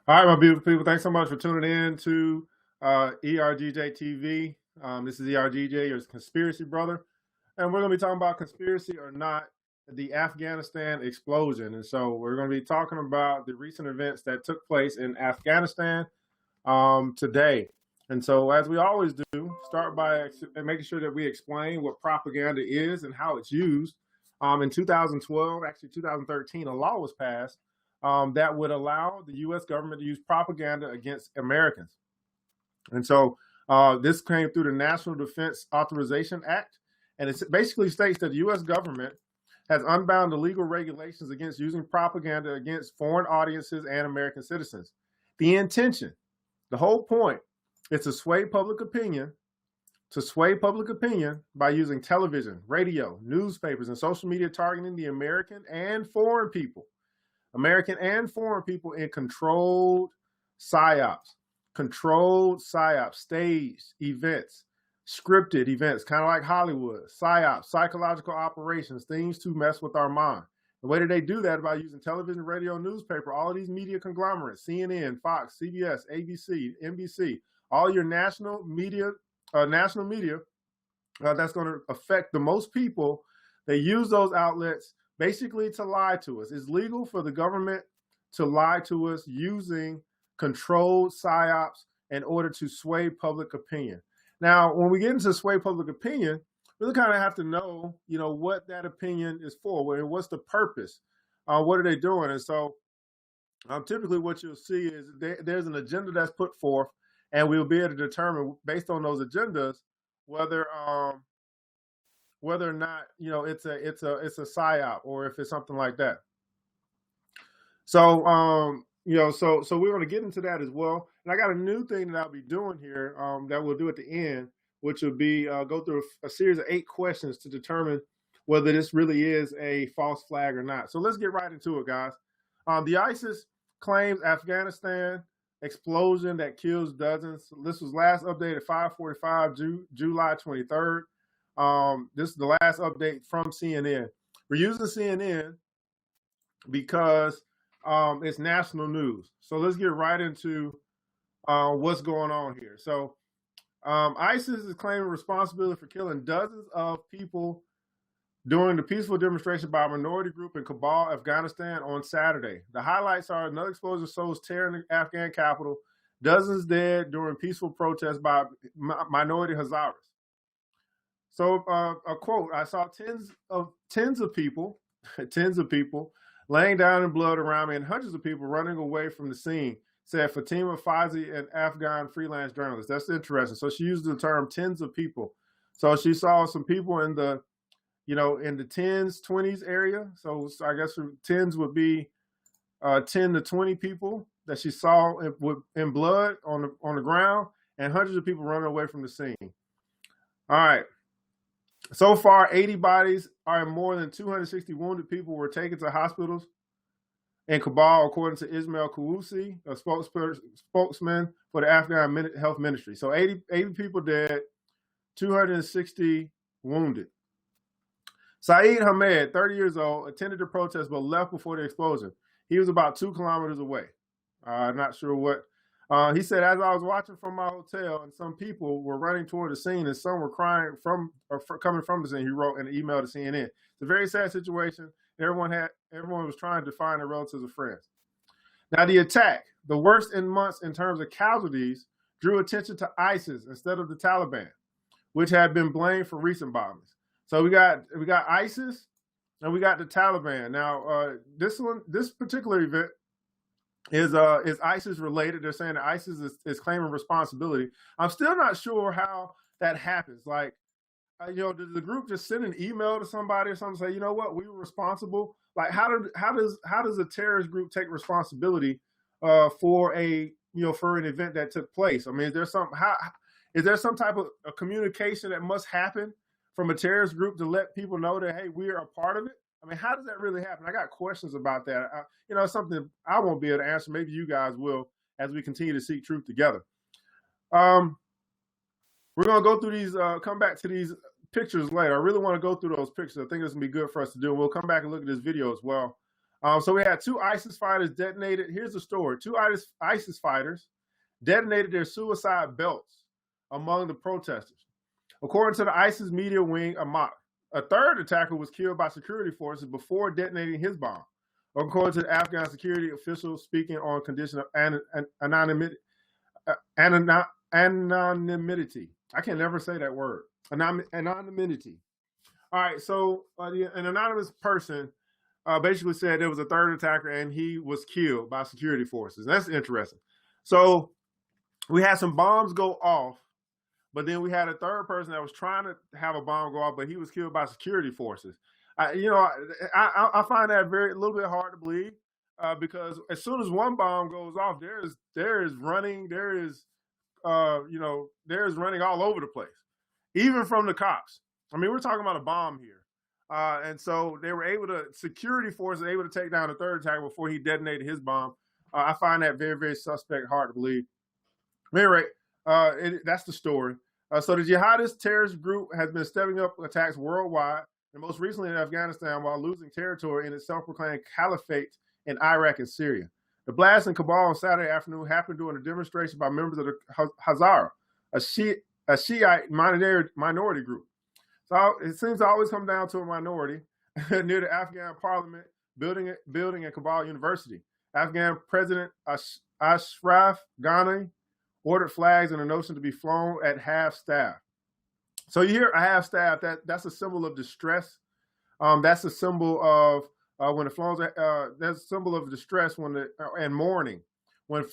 All right, my beautiful people. Thanks so much for tuning in to ERGJ TV. This is ERGJ, your conspiracy brother. And we're going to be talking about conspiracy or not, the Afghanistan explosion. And so we're going to be talking about the recent events that took place in Afghanistan today. And so, as we always do, start by making sure that we explain what propaganda is and how it's used. In 2012, actually 2013, a law was passed that would allow the U.S. government to use propaganda against Americans. And so this came through the National Defense Authorization Act. And it basically states that the U.S. government has unbound the legal regulations against using propaganda against foreign audiences and American citizens. The intention, the whole point, is to sway public opinion by using television, radio, newspapers, and social media targeting the American and foreign people in controlled psyops, staged events, scripted events, kind of like Hollywood, psyops, psychological operations, things to mess with our mind. The way that they do that is by using television, radio, newspaper, all of these media conglomerates, CNN, Fox, CBS, ABC, NBC, all your national media that's going to affect the most people. They use those outlets basically to lie to us. It's legal for the government to lie to us using controlled psyops in order to sway public opinion. Now, when we get into sway public opinion, we really kind of have to know, what that opinion is for. What's the purpose? What are they doing? And so typically what you'll see is there's an agenda that's put forth, and we'll be able to determine based on those agendas whether or not it's a psyop or if it's something like that. So so we're going to get into that as well. And I got a new thing that I'll be doing here that we'll do at the end, which will be go through a series of 8 questions to determine whether this really is a false flag or not. So let's get right into it, guys. The ISIS claims Afghanistan explosion that kills dozens. This was last updated 5:45 July 23rd. This is the last update from CNN. We're using CNN because it's national news. So let's get right into what's going on here. So ISIS is claiming responsibility for killing dozens of people during the peaceful demonstration by a minority group in Kabul, Afghanistan on Saturday. The highlights are another explosion sows terror in the Afghan capital, dozens dead during peaceful protests by minority Hazaras. So a quote, I saw tens of people laying down in blood around me and hundreds of people running away from the scene, said Fatima Fazi, an Afghan freelance journalist. That's interesting. So she used the term tens of people. So she saw some people in the, in the 10s, 20s area. So I guess tens would be 10 to 20 people that she saw in blood on the ground, and hundreds of people running away from the scene. All right. So far, 80 bodies and more than 260 wounded people were taken to hospitals in Kabul, according to Ismail Kousi, a spokesman for the Afghan Health Ministry. So 80 people dead, 260 wounded. Saeed Hamed, 30 years old, attended the protest but left before the explosion. He was about 2 kilometers away. Not sure what. He said, as I was watching from my hotel and some people were running toward the scene and some were crying coming from the scene, he wrote in an email to CNN. It's a very sad situation. Everyone was trying to find their relatives or friends. Now, the attack, the worst in months in terms of casualties, drew attention to ISIS instead of the Taliban, which had been blamed for recent bombings. So we got ISIS and we got the Taliban. Now, this particular event is ISIS related. They're saying that ISIS is claiming responsibility. I'm still not sure how that happens. Like, does the group just send an email to somebody or something, say, you know what, we were responsible? Like, how does a terrorist group take responsibility for an event that took place? I mean, is there some type of a communication that must happen from a terrorist group to let people know that, hey, we are a part of it? I mean, how does that really happen? I got questions about that. It's something I won't be able to answer. Maybe you guys will as we continue to seek truth together. We're going to go through these, come back to these pictures later. I really want to go through those pictures. I think it's going to be good for us to do. We'll come back and look at this video as well. So we had two ISIS fighters detonated. Here's the story: two ISIS fighters detonated their suicide belts among the protesters. According to the ISIS media wing, Amaq, a third attacker was killed by security forces before detonating his bomb. According to the Afghan security official speaking on condition of anonymity. Anonymity. I can never say that word. Anonymity. All right, so an anonymous person basically said there was a third attacker and he was killed by security forces. That's interesting. So we had some bombs go off, but then we had a third person that was trying to have a bomb go off, but he was killed by security forces. I find that a little bit hard to believe because as soon as one bomb goes off, there is running all over the place, even from the cops. I mean, we're talking about a bomb here. And so security forces were able to take down the third attacker before he detonated his bomb. I find that very, very suspect, hard to believe. Anyway, that's the story. So the jihadist terrorist group has been stepping up attacks worldwide, and most recently in Afghanistan, while losing territory in its self-proclaimed caliphate in Iraq and Syria. The blast in Kabul on Saturday afternoon happened during a demonstration by members of the Hazara, a Shiite minority group. So it seems to always come down to a minority near the Afghan parliament building at Kabul University. Afghan President Ashraf Ghani ordered flags and a notion to be flown at half-staff. So you hear a half-staff, that's a symbol of distress. That's a symbol of when the flown. That's a symbol of distress and mourning when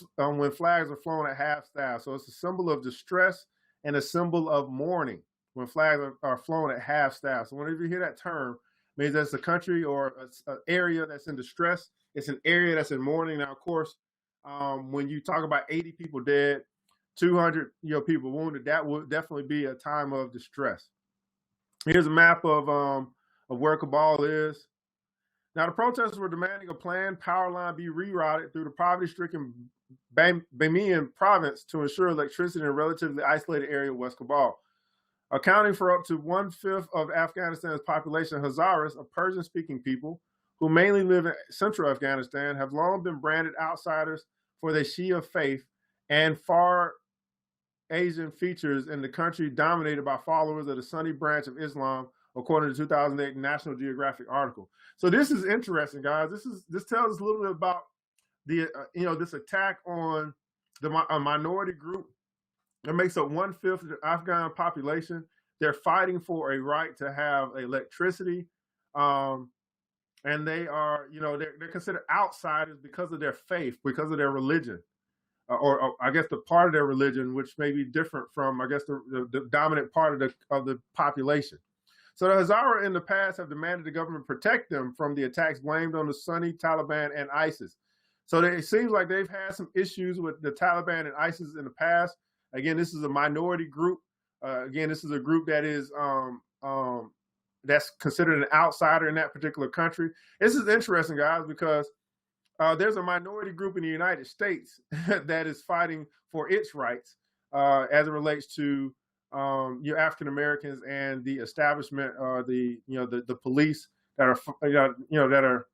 flags are flown at half-staff. So it's a symbol of distress and a symbol of mourning when flags are flown at half-staff. So whenever you hear that term, it means that's a country or an area that's in distress. It's an area that's in mourning. Now, of course, when you talk about 80 people dead, 200 people wounded, that would definitely be a time of distress. Here's a map of where Kabul is. Now, the protesters were demanding a planned power line be rerouted through the poverty-stricken Bamiyan province to ensure electricity in a relatively isolated area of West Kabul. Accounting for up to 1/5 of Afghanistan's population, Hazaras, a Persian-speaking people who mainly live in central Afghanistan, have long been branded outsiders for their Shia faith and far Asian features in the country dominated by followers of the Sunni branch of Islam, according to the 2008 National Geographic article. So this is interesting, guys. This tells us a little bit about the this attack on a minority group that makes up 1/5 of the Afghan population. They're fighting for a right to have electricity, and they are they're considered outsiders because of their faith, because of their religion. Or I guess the part of their religion, which may be different from, I guess, the dominant part of the population. So the Hazara in the past have demanded the government protect them from the attacks blamed on the Sunni, Taliban, and ISIS. So it seems like they've had some issues with the Taliban and ISIS in the past. Again, this is a minority group. Again, this is a group that is that's considered an outsider in that particular country. This is interesting, guys, because there's a minority group in the United States that is fighting for its rights as it relates to your African Americans and the establishment, the police that are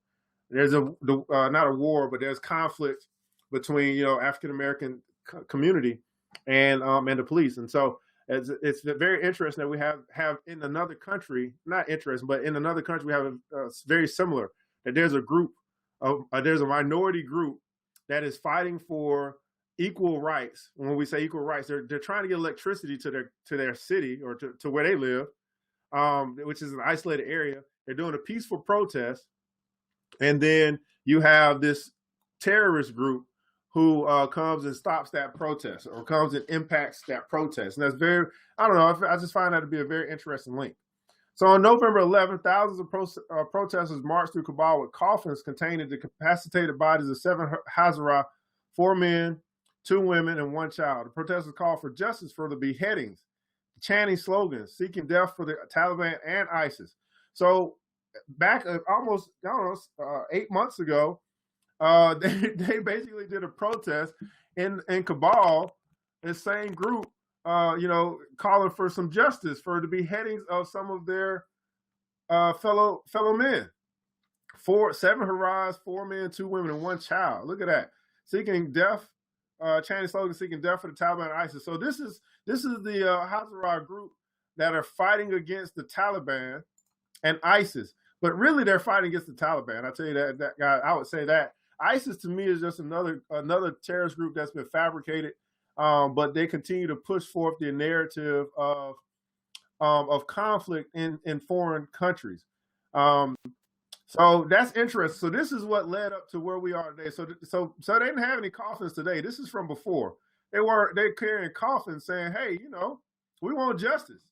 there's not a war, but there's conflict between African American community and the police, and so it's very interesting that we have in another country, not interesting, but in another country we have very similar, that there's a group. There's a minority group that is fighting for equal rights. When we say equal rights, they're trying to get electricity to their city or to where they live, which is an isolated area. They're doing a peaceful protest, and then you have this terrorist group who comes and stops that protest or comes and impacts that protest. And that's I just find that to be a very interesting link. So on November 11th, thousands of protesters marched through Kabul with coffins containing the decapitated bodies of 7 Hazara, 4 men, 2 women, and 1 child. The protesters called for justice for the beheadings, chanting slogans, seeking death for the Taliban and ISIS. So back almost 8 months ago, they basically did a protest in Kabul, the same group, calling for some justice for the beheadings of some of their fellow men, 7 hurrahs, 4 men, 2 women, and 1 child. Look at that. Seeking death, chanting slogan, seeking death for the Taliban and ISIS. So this is the Hazara group that are fighting against the Taliban and ISIS. But really, they're fighting against the Taliban. I tell you that guy, I would say that. ISIS to me is just another terrorist group that's been fabricated, but they continue to push forth the narrative of conflict in foreign countries. So that's interesting. So this is what led up to where we are today. So they didn't have any coffins today. This is from before. They're carrying coffins saying, hey, we want justice.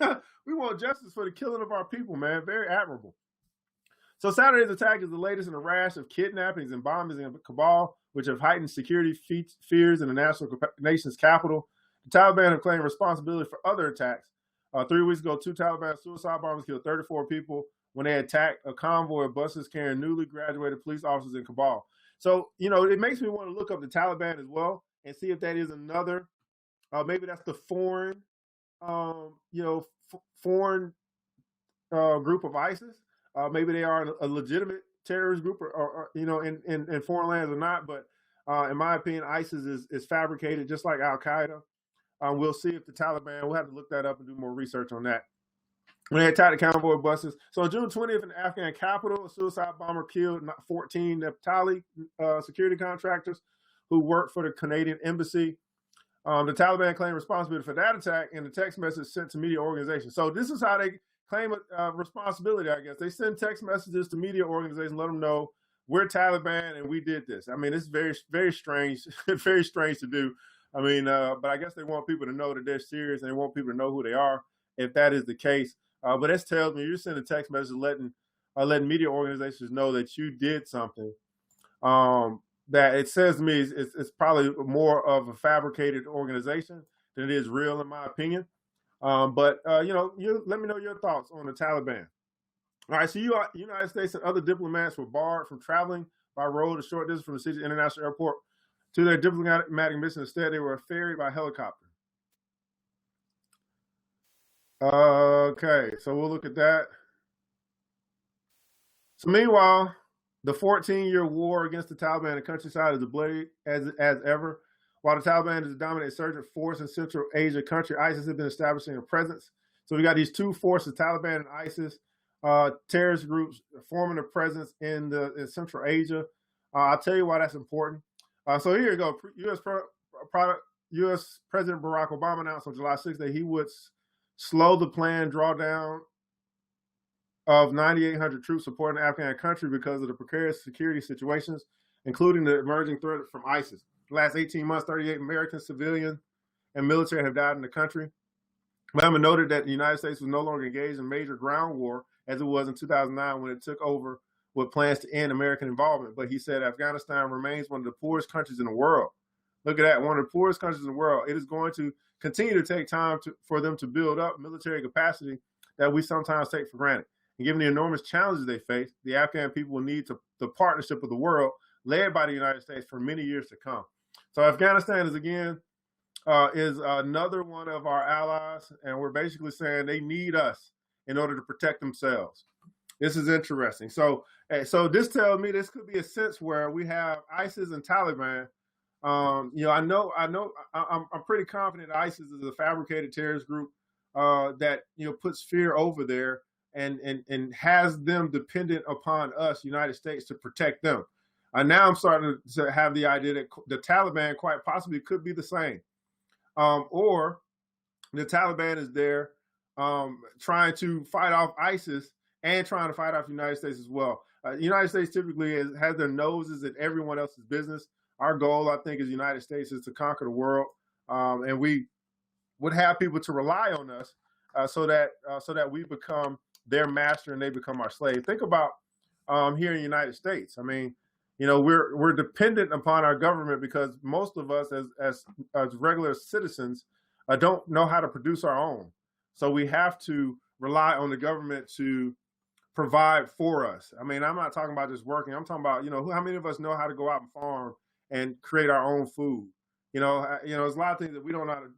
We want justice for the killing of our people, man. Very admirable. So Saturday's attack is the latest in a rash of kidnappings and bombings in Kabul, which have heightened security fears in the nation's capital. The Taliban have claimed responsibility for other attacks. 3 weeks ago, 2 Taliban suicide bombers killed 34 people when they attacked a convoy of buses carrying newly graduated police officers in Kabul. So, it makes me want to look up the Taliban as well and see if that is another, maybe that's the foreign, foreign group of ISIS. Maybe they are a legitimate terrorist group, or in foreign lands or not. But in my opinion, ISIS is fabricated, just like Al Qaeda. We'll see if the Taliban. We'll have to look that up and do more research on that. When they attacked the convoy buses, so on June 20th in the Afghan capital, a suicide bomber killed 14 Nepali security contractors who worked for the Canadian embassy. The Taliban claimed responsibility for that attack in the text message sent to media organizations. So this is how they claim responsibility, I guess. They send text messages to media organizations, let them know we're Taliban and we did this. I mean, it's very, very strange, very strange to do. I mean, but I guess they want people to know that they're serious and they want people to know who they are, if that is the case. But this tells me you're sending text messages letting media organizations know that you did something. That it says to me it's probably more of a fabricated organization than it is real, in my opinion. But you let me know your thoughts on the Taliban. All right, so United States and other diplomats were barred from traveling by road a short distance from the city's international airport to their diplomatic mission. Instead, they were ferried by helicopter. Okay, so we'll look at that. So meanwhile, the 14-year war against the Taliban in the countryside is ablaze as ever. While the Taliban is the dominant insurgent force in Central Asia country, ISIS has been establishing a presence. So we got these two forces, Taliban and ISIS, terrorist groups forming a presence in Central Asia. I'll tell you why that's important. So here you go. U.S. President Barack Obama announced on July 6th that he would slow the planned drawdown of 9,800 troops supporting the Afghan country because of the precarious security situations, including the emerging threat from ISIS. The last 18 months, 38 American civilian and military have died in the country. Obama noted that the United States was no longer engaged in major ground war as it was in 2009 when it took over with plans to end American involvement. But he said Afghanistan remains one of the poorest countries in the world. Look at that, one of the poorest countries in the world. It is going to continue to take time for them to build up military capacity that we sometimes take for granted. And given the enormous challenges they face, the Afghan people will need the partnership of the world led by the United States for many years to come. So Afghanistan is another one of our allies, and we're basically saying they need us in order to protect themselves. This is interesting. So this tells me this could be a sense where we have ISIS and Taliban. I'm pretty confident ISIS is a fabricated terrorist group that puts fear over there and has them dependent upon us, United States, to protect them. Now I'm starting to have the idea that the Taliban quite possibly could be the same, or the Taliban is there trying to fight off ISIS and trying to fight off the United States as well. The United States typically has their noses in everyone else's business. Our goal, I think, as the United States is to conquer the world, and we would have people to rely on us so that we become their master and they become our slave. Think about here in the United States. I mean, we're dependent upon our government because most of us as regular citizens don't know how to produce our own. So we have to rely on the government to provide for us. I mean, I'm not talking about just working. I'm talking about, how many of us know how to go out and farm and create our own food? There's a lot of things that we don't know how to,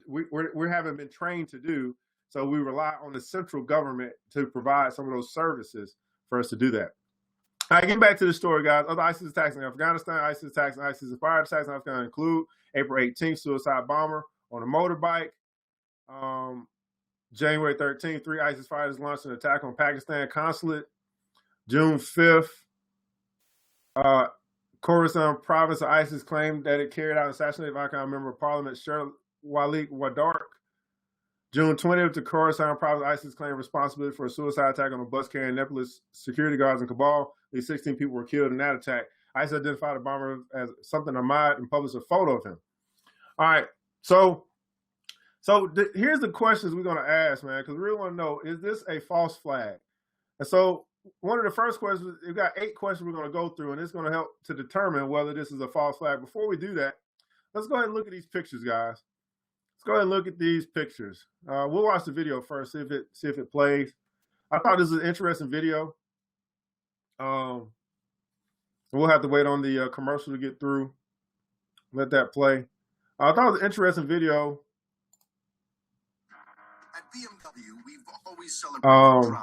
we haven't been trained to do. So we rely on the central government to provide some of those services for us to do that. All right, getting back to the story, guys. Other ISIS attacks in Afghanistan, ISIS attacks and ISIS-inspired attacks in Afghanistan include April 18th, suicide bomber on a motorbike. January 13th, 3 ISIS fighters launched an attack on Pakistan consulate. June 5th, Khorasan province of ISIS claimed that it carried out an assassination of Afghan member of parliament Sherwalik Wadark. June 20th, the Khorasan province ISIS claimed responsibility for a suicide attack on a bus carrying Nepalese security guards in Kabul. At least 16 people were killed in that attack. ISIS identified the bomber as something Ahmad and published a photo of him. All right, so here's the questions we're going to ask, man, because we really want to know, is this a false flag? And so one of the first questions, we've got 8 questions we're going to go through, and it's going to help to determine whether this is a false flag. Before we do that, let's go ahead and look at these pictures, guys. Let's go ahead and look at these pictures. We'll watch the video first, see if it plays. I thought this was an interesting video. We'll have to wait on the commercial to get through. Let that play. I thought it was an interesting video. At BMW, we've always celebrated the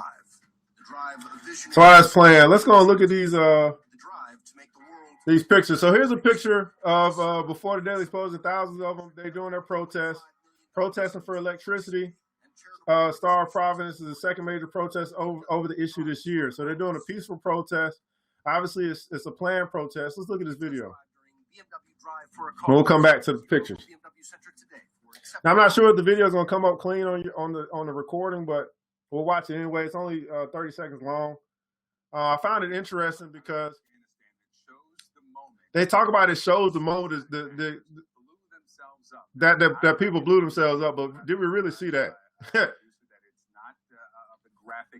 drive of vision. So I was playing. Let's go and look at these pictures. So here's a picture of before the deadly explosion. Thousands of them. They're doing their protesting for electricity. Star Province is the second major protest over the issue this year. So they're doing a peaceful protest. Obviously, it's a planned protest. Let's look at this video. We'll come back to the pictures. Now, I'm not sure if the video is going to come up clean on the recording, but we'll watch it anyway. It's only 30 seconds long. I found it interesting because they talk about it shows the moment that people blew themselves up. But did we really see that?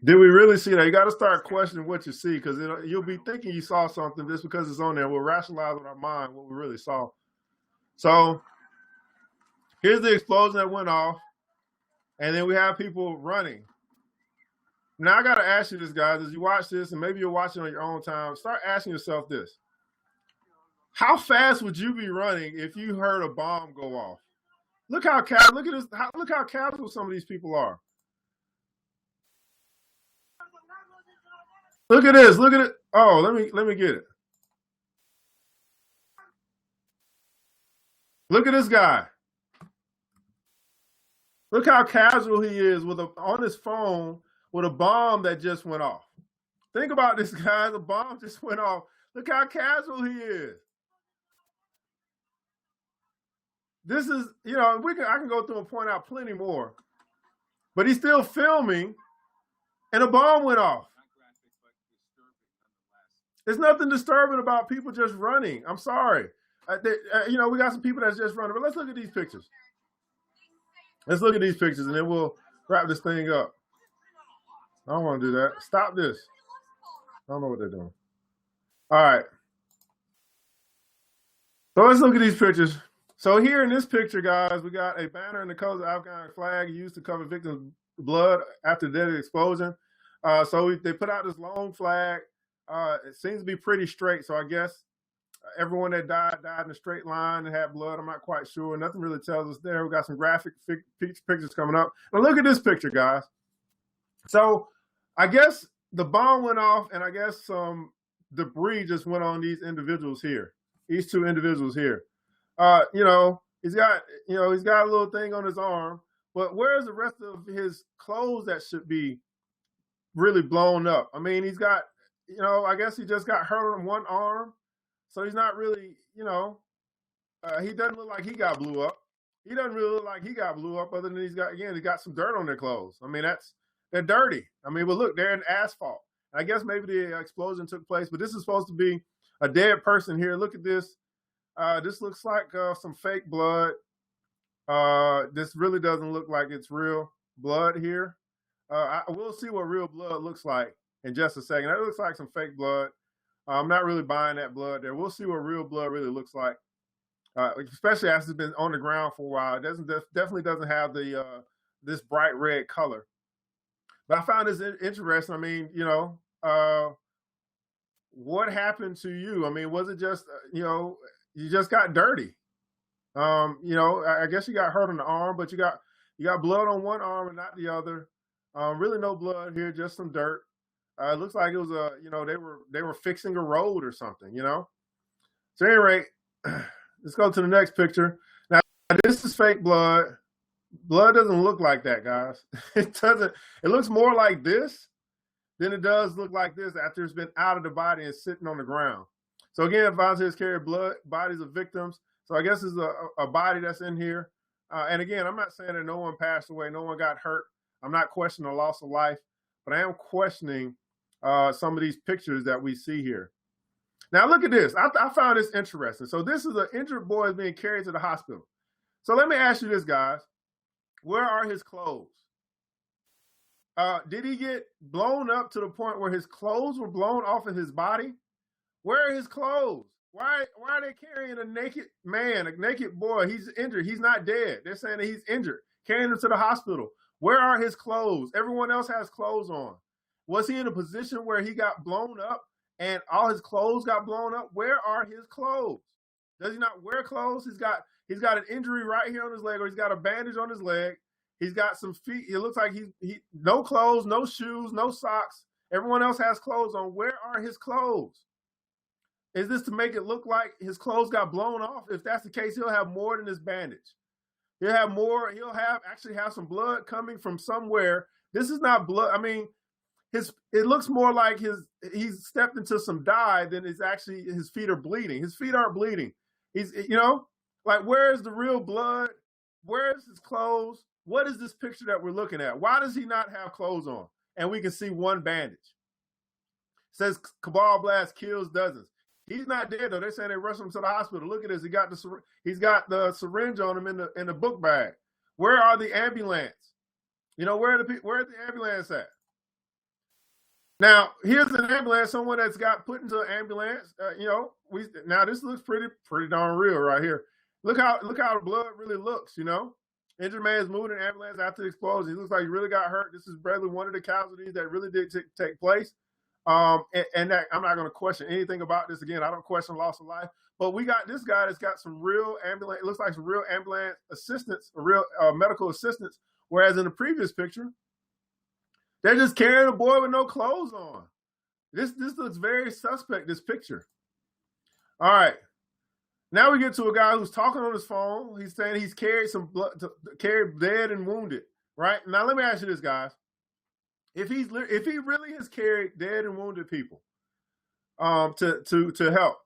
Did we really see that? You got to start questioning what you see, because you'll be thinking you saw something just because it's on there. We'll rationalize with our mind what we really saw. So here's the explosion that went off, and then we have people running. Now I got to ask you this, guys, as you watch this, and maybe you're watching on your own time, start asking yourself this. How fast would you be running if you heard a bomb go off? Look how casual some of these people are. Look at this. Look at it. Oh, let me get it. Look at this guy. Look how casual he is on his phone with a bomb that just went off. Think about this, guy. The bomb just went off. Look how casual he is. This is, I can go through and point out plenty more, but he's still filming, and a bomb went off. There's nothing disturbing about people just running. I'm sorry. We got some people that's just running, but let's look at these pictures. Let's look at these pictures, and then we'll wrap this thing up. I don't want to do that. Stop this. I don't know what they're doing. All right. So let's look at these pictures. So here in this picture, guys, we got a banner in the colors of the Afghan flag used to cover victims' blood after the deadly explosion. So they put out this long flag. It seems to be pretty straight. So I guess everyone that died in a straight line and had blood. I'm not quite sure. Nothing really tells us there. We got some graphic pictures coming up. Now look at this picture, guys. So I guess the bomb went off, and I guess some debris just went on these individuals here. These 2 individuals here. He's got a little thing on his arm, but where's the rest of his clothes that should be really blown up? I mean, he's got, I guess he just got hurt on one arm, so he's not really, he doesn't look like he got blew up. He doesn't really look like he got blew up, other than he got some dirt on their clothes. I mean, they're dirty. I mean, but look, they're in asphalt. I guess maybe the explosion took place, but this is supposed to be a dead person here. Look at this. This looks like some fake blood. This really doesn't look like it's real blood here. We'll see what real blood looks like in just a second. That looks like some fake blood. I'm not really buying that blood there. We'll see what real blood really looks like, especially after it's been on the ground for a while. It definitely doesn't have the this bright red color. But I found this interesting. I mean, what happened to you? I mean, was it just, you just got dirty? I guess you got hurt on the arm, but you got blood on one arm and not the other. Really no blood here, just some dirt. It looks like it was they were fixing a road or something, you know. So at any rate, let's go to the next picture. Now this is fake blood. Blood doesn't look like that, guys. It doesn't. It looks more like this than it does look like this after it's been out of the body and sitting on the ground. So again, volunteers carry blood, bodies of victims. So I guess it's a body that's in here. And again, I'm not saying that no one passed away, no one got hurt. I'm not questioning the loss of life, but I am questioning some of these pictures that we see here. Now look at this. I found this interesting. So this is an injured boy being carried to the hospital. So let me ask you this, guys. Where are his clothes? Did he get blown up to the point where his clothes were blown off of his body? Where are his clothes? Why are they carrying a naked man, a naked boy? He's injured. He's not dead. They're saying that he's injured. Carrying him to the hospital. Where are his clothes? Everyone else has clothes on. Was he in a position where he got blown up and all his clothes got blown up? Where are his clothes? Does he not wear clothes? He's got an injury right here on his leg, or he's got a bandage on his leg. He's got some feet. It looks like he no clothes, no shoes, no socks. Everyone else has clothes on. Where are his clothes? Is this to make it look like his clothes got blown off? If that's the case, he'll have more than this bandage. He'll have more. He'll actually have some blood coming from somewhere. This is not blood. I mean, it looks more like he's stepped into some dye than it's actually his feet are bleeding. His feet aren't bleeding. He's, like, where is the real blood? Where is his clothes? What is this picture that we're looking at? Why does he not have clothes on? And we can see one bandage. It says Cabal Blast kills dozens. He's not dead though. They're saying they rushed him to the hospital. Look at this. He's got the syringe on him in the book bag. Where are the ambulance? Where's the ambulance at? Now, here's an ambulance, someone that's got put into an ambulance. Now this looks pretty darn real right here. Look how the blood really looks, Injured man is moved in an ambulance after the explosion. He looks like he really got hurt. This is probably one of the casualties that really did take place. And that, I'm not going to question anything about this. Again, I don't question loss of life. But we got this guy that's got some real ambulance. It looks like some real ambulance assistance, real medical assistance. Whereas in the previous picture, they're just carrying a boy with no clothes on. This looks very suspect, this picture. All right. Now we get to a guy who's talking on his phone. He's saying he's carried some blood, carried dead and wounded, right? Now let me ask you this, guys. If he really has carried dead and wounded people to help,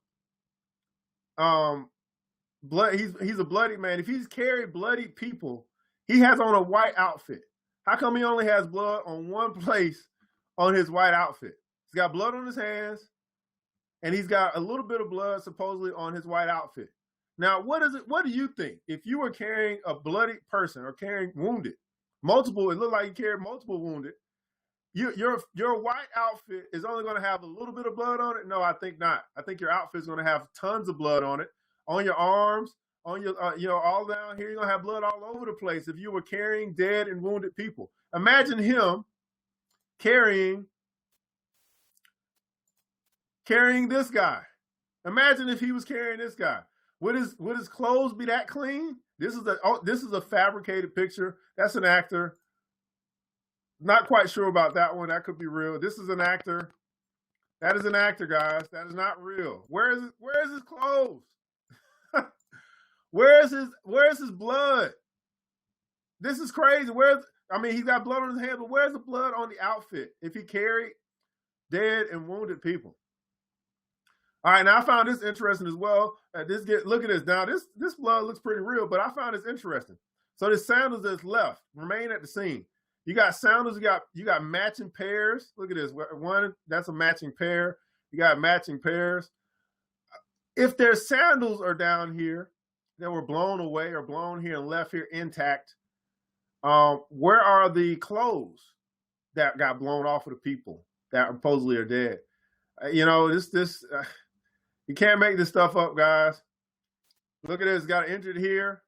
he's a bloody man. If he's carried bloody people, he has on a white outfit. How come he only has blood on one place on his white outfit? He's got blood on his hands, and he's got a little bit of blood supposedly on his white outfit. Now, what do you think? If you were carrying a bloody person or carrying wounded, multiple, it looked like you carried multiple wounded, your white outfit is only going to have a little bit of blood on it? No, I think not. I think your outfit is going to have tons of blood on it, on your arms, on your, all down here. You're going to have blood all over the place if you were carrying dead and wounded people. Imagine him carrying this guy. Imagine if he was carrying this guy. Would his clothes be that clean? This is a fabricated picture. That's an actor. Not quite sure about that one. That could be real. This is an actor. That is an actor, guys. That is not real. Where is his clothes? Where is his blood? This is crazy. He's got blood on his hands, but where's the blood on the outfit if he carried dead and wounded people? All right, now I found this interesting as well. Look at this. Now this blood looks pretty real, but I found this interesting. So the sandals that's left remain at the scene. You got sandals. You got matching pairs. Look at this. One, that's a matching pair. You got matching pairs. If their sandals are down here that were blown away or blown here and left here intact, where are the clothes that got blown off of the people that supposedly are dead? You can't make this stuff up, guys. Look at this. Got injured here.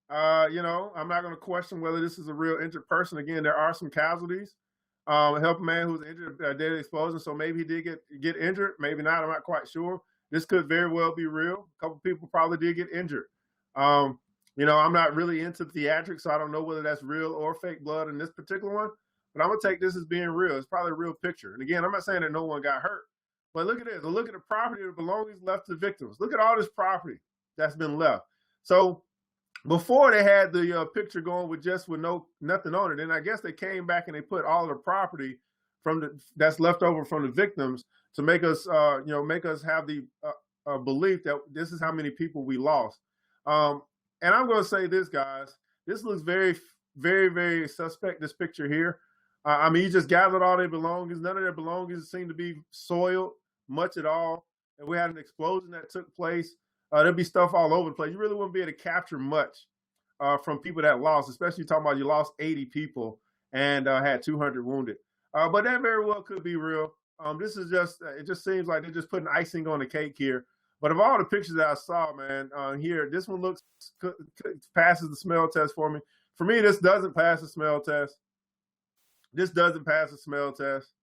I'm not going to question whether this is a real injured person. Again, there are some casualties. Help a man who's injured dead explosion, so maybe he did get injured. Maybe not. I'm not quite sure. This could very well be real. A couple people probably did get injured. I'm not really into theatrics, so I don't know whether that's real or fake blood in this particular one. but I'm gonna take this as being real. It's probably a real picture. And again, I'm not saying that no one got hurt, but look at this. Look at the property, the belongings left to victims. Look at all this property that's been left. So before they had the picture going with nothing on it, and I guess they came back and they put all of the property that's left over from the victims to make us have the belief that this is how many people we lost. And I'm going to say this, guys. This looks very, very, very suspect. This picture here. I mean, you just gathered all their belongings. None of their belongings seem to be soiled much at all. And we had an explosion that took place. There'd be stuff all over the place. You really wouldn't be able to capture much from people that lost, especially talking about you lost 80 people and had 200 wounded. But that very well could be real. This is it just seems like they're just putting icing on the cake here. But of all the pictures that I saw, man, here, this one passes the smell test for me. For me, this doesn't pass the smell test. This doesn't pass the smell test.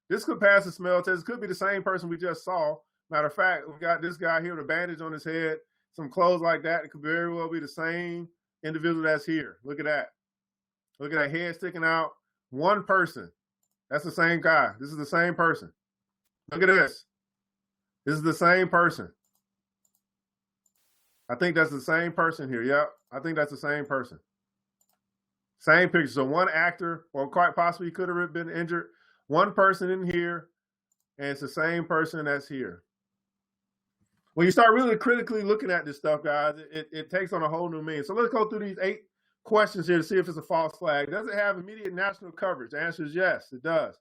This could pass the smell test. It could be the same person we just saw. Matter of fact, we got this guy here with a bandage on his head, some clothes like that. It could very well be the same individual that's here. Look at that. Look at that head sticking out. One person. That's the same guy. This is the same person. Look at this. This is the same person. I think that's the same person here. Yep. I think that's the same person. Same picture. So one actor, or quite possibly could have been injured. One person in here, and it's the same person that's here. When you start really critically looking at this stuff, guys, it takes on a whole new meaning. So let's go through these 8 questions here to see if it's a false flag. Does it have immediate national coverage? The answer is yes, it does.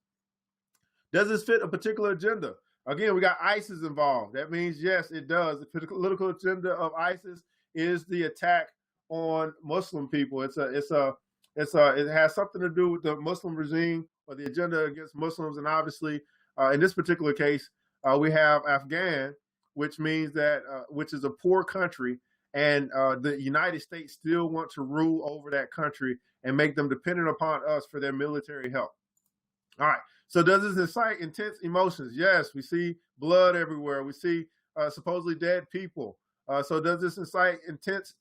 Does this fit a particular agenda? Again, we got ISIS involved. That means yes, it does. The political agenda of ISIS is the attack on Muslim people. It has something to do with the Muslim regime or the agenda against Muslims. And obviously, in this particular case, we have Afghan, which means that which is a poor country, and the United States still want to rule over that country and make them dependent upon us for their military help. All right. So does this incite intense emotions? Yes, we see blood everywhere. We see supposedly dead people. So does this inspire intense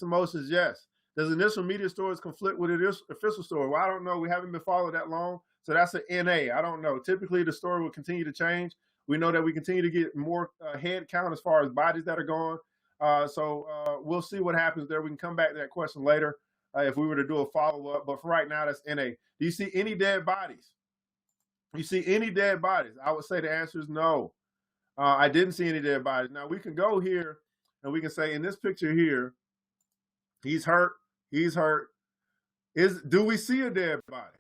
emotions? Yes. Does initial media stories conflict with the official story? Well, I don't know. We haven't been followed that long. So that's an NA. I don't know. Typically, the story will continue to change. We know that we continue to get more head count as far as bodies that are gone. So we'll see what happens there. We can come back to that question later if we were to do a follow-up. But for right now, that's NA. Do you see any dead bodies? You see any dead bodies? I would say the answer is no. I didn't see any dead bodies. Now, we can go here and we can say in this picture here, he's hurt. He's hurt. Do we see a dead body?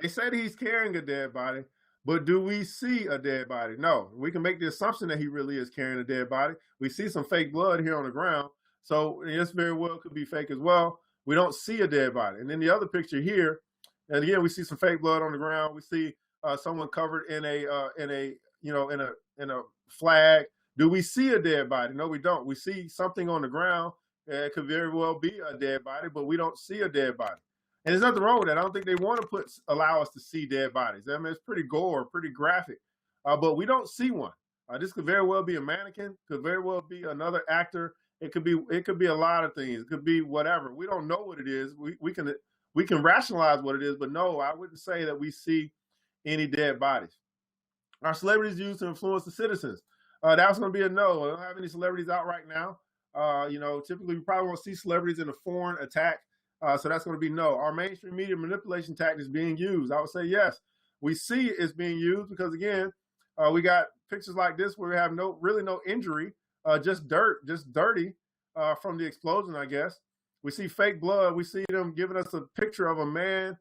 They said he's carrying a dead body, but do we see a dead body? No. We can make the assumption that he really is carrying a dead body. We see some fake blood here on the ground, so this very well could be fake as well. We don't see a dead body. And then the other picture here, and again, we see some fake blood on the ground. We see someone covered in a flag. Do we see a dead body? No, we don't. We see something on the ground. It could very well be a dead body, but we don't see a dead body. And there's nothing wrong with that. I don't think they want to allow us to see dead bodies. I mean, it's pretty gore, pretty graphic, but we don't see one. This could very well be a mannequin. Could very well be another actor. It could be a lot of things. It could be whatever. We don't know what it is. We can rationalize what it is, but no, I wouldn't say that we see any dead bodies. Are celebrities used to influence the citizens? That's going to be a no. I don't have any celebrities out right now. Typically we probably won't see celebrities in a foreign attack. So that's going to be no. Are mainstream media manipulation tactics being used? I would say yes. We see it's being used because, again, we got pictures like this where we have no injury, just dirty from the explosion, I guess. We see fake blood. We see them giving us a picture of a man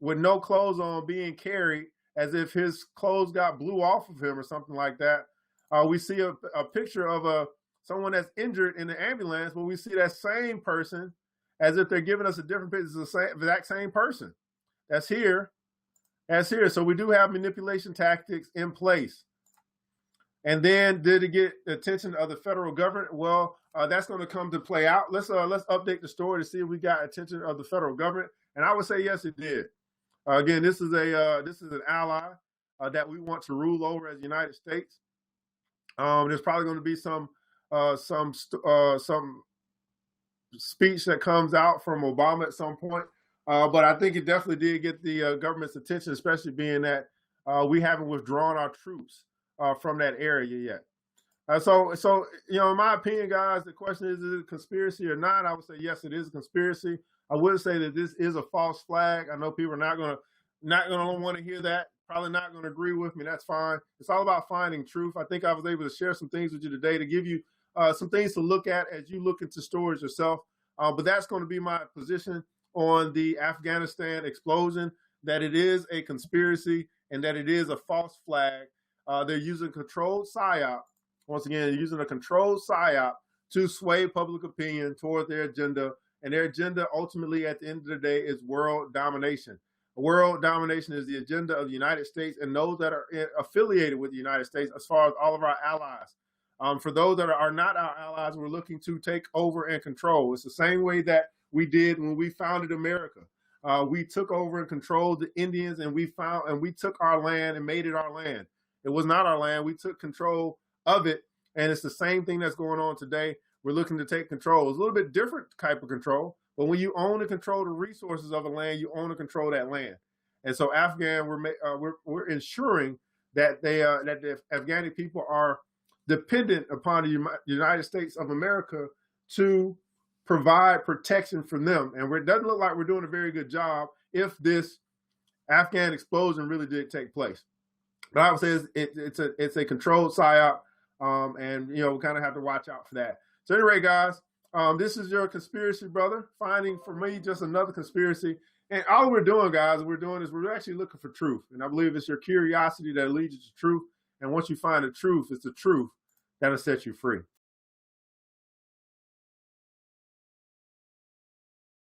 with no clothes on being carried as if his clothes got blew off of him or something like that. We see a picture of someone that's injured in the ambulance, but we see that same person as if they're giving us a different picture. It's the exact same person that's here. So we do have manipulation tactics in place. And then did it get the attention of the federal government? Well, that's going to come to play out. Let's update the story to see if we got attention of the federal government. And I would say yes, it did. Again, this is an ally that we want to rule over as the United States. There's probably going to be some speech that comes out from Obama at some point. But I think it definitely did get the government's attention, especially being that we haven't withdrawn our troops from that area yet. So in my opinion, guys, the question is it a conspiracy or not? I would say yes, it is a conspiracy. I would say that this is a false flag. I know people are not gonna want to hear that. Probably not going to agree with me. That's fine. It's all about finding truth. I think I was able to share some things with you today to give you some things to look at as you look into stories yourself. But that's going to be my position on the Afghanistan explosion, that it is a conspiracy and that it is a false flag. They're using controlled PSYOP. Once again, using a controlled PSYOP to sway public opinion toward their agenda. And their agenda ultimately at the end of the day is world domination. World domination is the agenda of the United States and those that are affiliated with the United States, as far as all of our allies. For those that are not our allies, we're looking to take over and control. It's the same way that we did when we founded America. We took over and controlled the Indians, and we took our land and made it our land. It was not our land. We took control of it, and it's the same thing that's going on today. We're looking to take control. It's a little bit different type of control. But when you own and control the resources of a land, you own and control that land. And so Afghan, we're ensuring that that the Afghani people are dependent upon the United States of America to provide protection for them. And it doesn't look like we're doing a very good job if this Afghan explosion really did take place. But I would say it's a controlled PSYOP, and we kind of have to watch out for that. So anyway, guys. This is your conspiracy brother, finding for me just another conspiracy. And all we're doing, guys, we're actually looking for truth. And I believe it's your curiosity that leads you to truth. And once you find the truth, it's the truth that'll set you free.